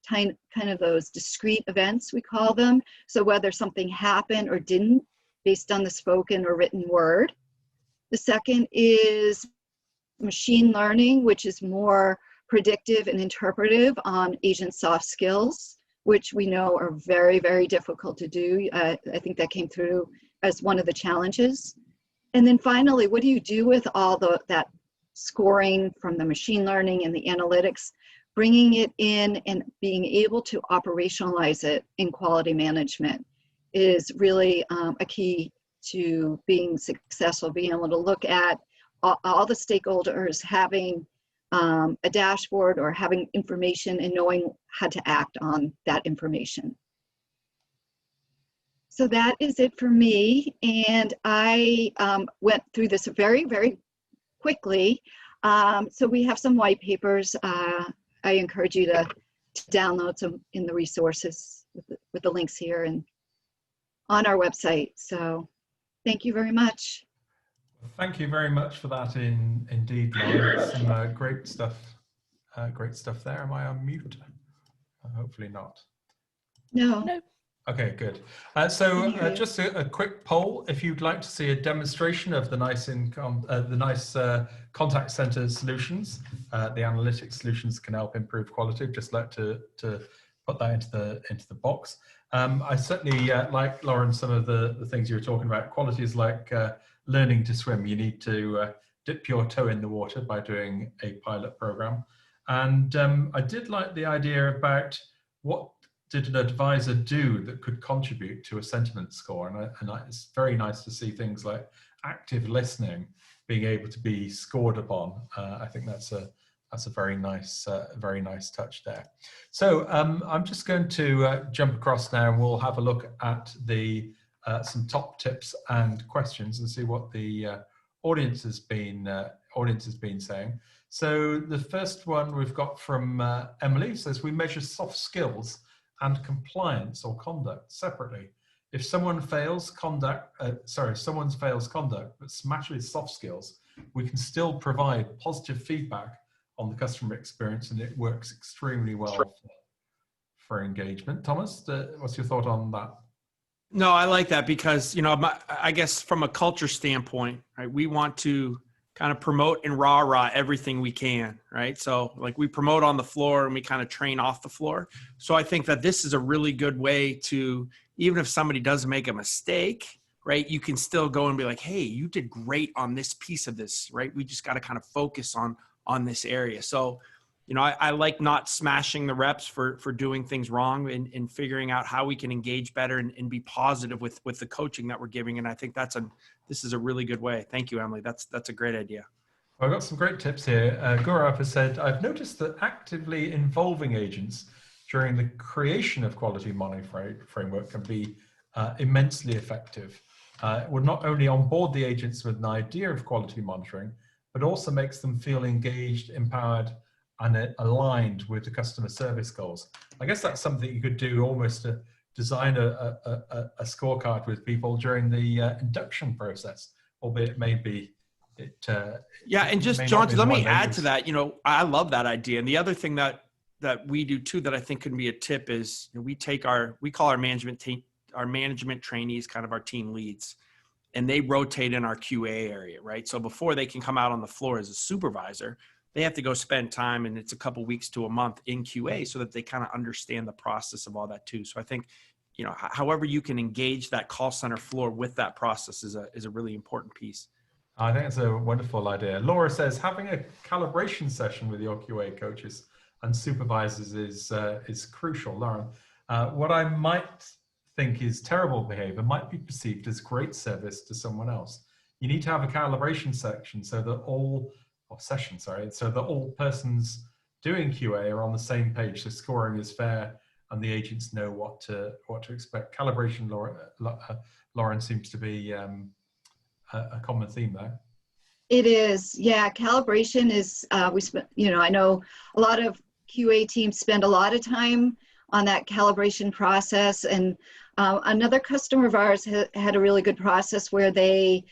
kind of those discrete events, we call them. So whether something happened or didn't based on the spoken or written word. The second is machine learning, which is more predictive and interpretive on agent soft skills, which we know are very, very difficult to do. I think that came through as one of the challenges. And then finally, what do you do with all that scoring from the machine learning and the analytics, bringing it in and being able to operationalize it in quality management is really a key to being successful, being able to look at all the stakeholders having a dashboard or having information and knowing how to act on that information. So that is it for me. And I went through this very, very quickly. So we have some white papers. I encourage you to download some in the resources with the links here and on our website. So thank you very much. Thank you very much for that indeed, Lauren. Some great stuff there. Am I on mute? Hopefully not. No. Okay, good. So just a quick poll. If you'd like to see a demonstration of the nice contact center solutions, the analytics solutions can help improve quality. I'd just like to put that into the box. I certainly like, Lauren, some of the things you were talking about. Quality is like learning to swim. You need to dip your toe in the water by doing a pilot program. And I did like the idea about what did an advisor do that could contribute to a sentiment score. And it's very nice to see things like active listening being able to be scored upon. I think that's a very nice touch there. So I'm just going to jump across now, and we'll have a look at some top tips and questions and see what the audience has been saying. So the first one we've got from Emily says, we measure soft skills and compliance or conduct separately. If someone fails conduct, but smashes soft skills, we can still provide positive feedback on the customer experience, and it works extremely well for engagement. Thomas, what's your thought on that? No, I like that because, I guess from a culture standpoint, right, we want to kind of promote and rah-rah everything we can, right? So like we promote on the floor and we kind of train off the floor. So I think that this is a really good way to, even if somebody does make a mistake, right, you can still go and be like, hey, you did great on this piece of this, right? We just got to kind of focus on this area. So, I like not smashing the reps for doing things wrong and figuring out how we can engage better and be positive with the coaching that we're giving. And I think this is a really good way. Thank you, Emily. That's a great idea. Well, I've got some great tips here. Gaurav has said, I've noticed that actively involving agents during the creation of quality monitoring framework can be immensely effective. It will not only onboard the agents with an idea of quality monitoring, but also makes them feel engaged, empowered, and aligned with the customer service goals. I guess that's something you could do almost to design a scorecard with people during the induction process, albeit maybe it. Yeah, and just John, let me add to that. I love that idea. And the other thing that we do too that I think can be a tip is we call our management trainees kind of our team leads, and they rotate in our QA area, right? So before they can come out on the floor as a supervisor, they have to go spend time, and it's a couple weeks to a month in QA so that they kind of understand the process of all that too. So I think, you know, however you can engage that call center floor with that process is a really important piece. I think it's a wonderful idea. Laura says having a calibration session with your QA coaches and supervisors is crucial. Lauren, what I might think is terrible behavior might be perceived as great service to someone else. You need to have a calibration section so that all persons doing QA are on the same page, so scoring is fair and the agents know what to expect. Calibration, Lauren, seems to be a common theme there. It is, yeah. Calibration is, I know a lot of QA teams spend a lot of time on that calibration process. And another customer of ours had a really good process where they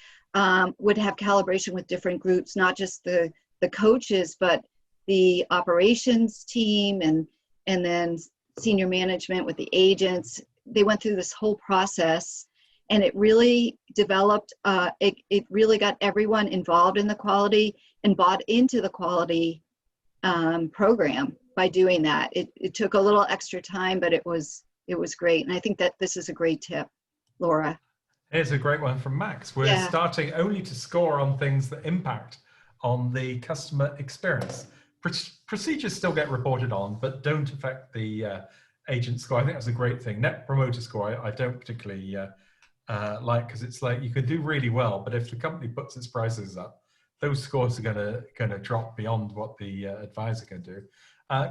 would have calibration with different groups, not just the coaches, but the operations team and then senior management with the agents. They went through this whole process, and it really developed, it really got everyone involved in the quality and bought into the quality program by doing that. It took a little extra time, but it was great. And I think that this is a great tip, Laura. Here's a great one from Max. We're starting only to score on things that impact on the customer experience. Procedures still get reported on, but don't affect the agent score. I think that's a great thing. Net Promoter Score, I don't particularly like, because it's like you can do really well, but if the company puts its prices up, those scores are gonna drop beyond what the advisor can do.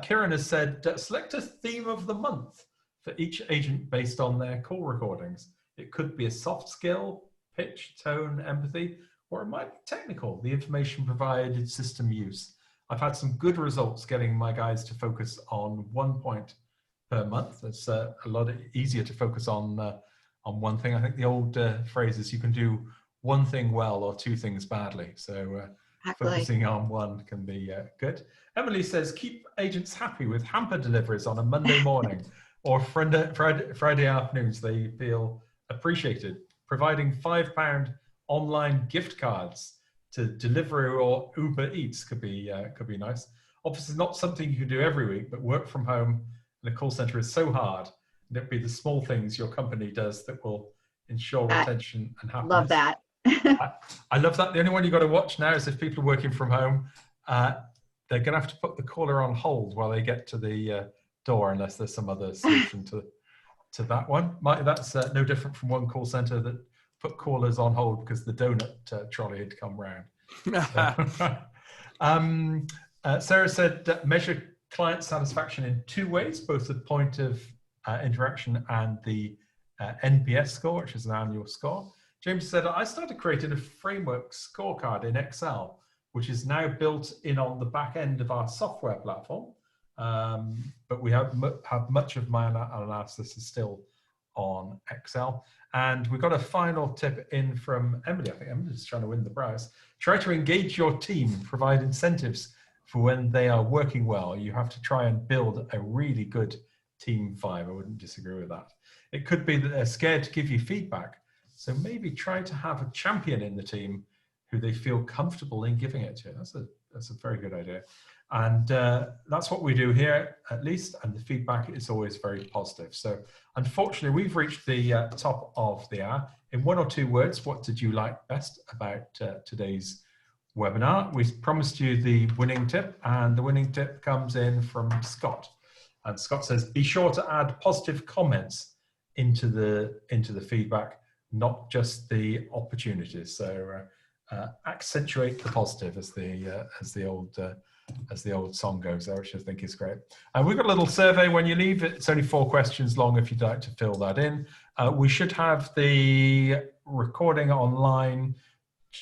Kieran has said, select a theme of the month for each agent based on their call recordings. It could be a soft skill, pitch, tone, empathy, or it might be technical, the information provided, system use. I've had some good results getting my guys to focus on 1 point per month. It's a lot easier to focus on one thing. I think the old phrase is you can do one thing well or two things badly. So focusing on one can be good. Emily says, keep agents happy with hamper deliveries on a Monday morning or Friday afternoons. They feel appreciated. Providing £5 online gift cards to Deliveroo or Uber Eats could be nice. Obviously not something you can do every week, but work from home in a call center is so hard. And it'd be the small things your company does that will ensure retention and happiness. Love that. I love that. The only one you got to watch now is if people are working from home, they're going to have to put the caller on hold while they get to the door, unless there's some other solution to that one. That's no different from one call center that put callers on hold because the donut trolley had come round. Sarah said, measure client satisfaction in two ways, both the point of interaction and the NPS score, which is an annual score. James said, I started creating a framework scorecard in Excel, which is now built in on the back end of our software platform. But we have much of my analysis is still on Excel. And we've got a final tip in from Emily. I think Emily's trying to win the prize. Try to engage your team, provide incentives for when they are working well. You have to try and build a really good team vibe. I wouldn't disagree with that. It could be that they're scared to give you feedback. So maybe try to have a champion in the team who they feel comfortable in giving it to. That's a very good idea. And that's what we do here, at least, and the feedback is always very positive. So unfortunately, we've reached the top of the hour. In one or two words, what did you like best about today's webinar? We promised you the winning tip, and the winning tip comes in from Scott. And Scott says, be sure to add positive comments into the feedback, not just the opportunities. So accentuate the positive, as the old song goes there, which I think is great. We've got a little survey when you leave. It's only 4 questions long if you'd like to fill that in. We should have the recording online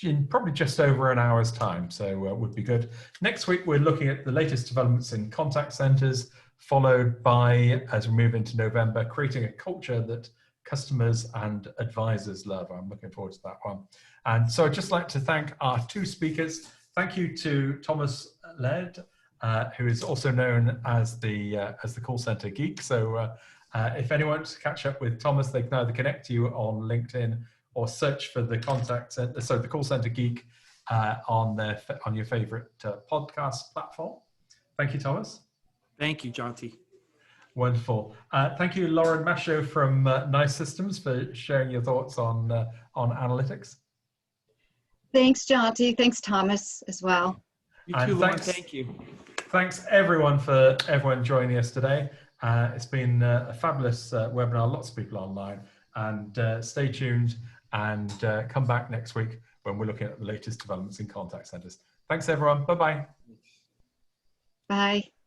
in probably just over an hour's time, so it would be good. Next week, we're looking at the latest developments in contact centers, followed by, as we move into November, creating a culture that customers and advisors love. I'm looking forward to that one. And so I'd just like to thank our 2 speakers. Thank you to Thomas Laird, who is also known as the call center geek. So if anyone wants to catch up with Thomas, they can either connect you on LinkedIn or search for the call center geek on your favorite podcast platform. Thank you, Thomas. Thank you, Jonty. Wonderful. Thank you, Lauren Mascher from Nice Systems, for sharing your thoughts on analytics. Thanks, Jonty. Thanks, Thomas, as well. You too, Lauren. Thank you. Thanks, everyone, for joining us today. It's been a fabulous webinar, lots of people online. And stay tuned and come back next week when we're looking at the latest developments in contact centers. Thanks, everyone. Bye-bye. Bye.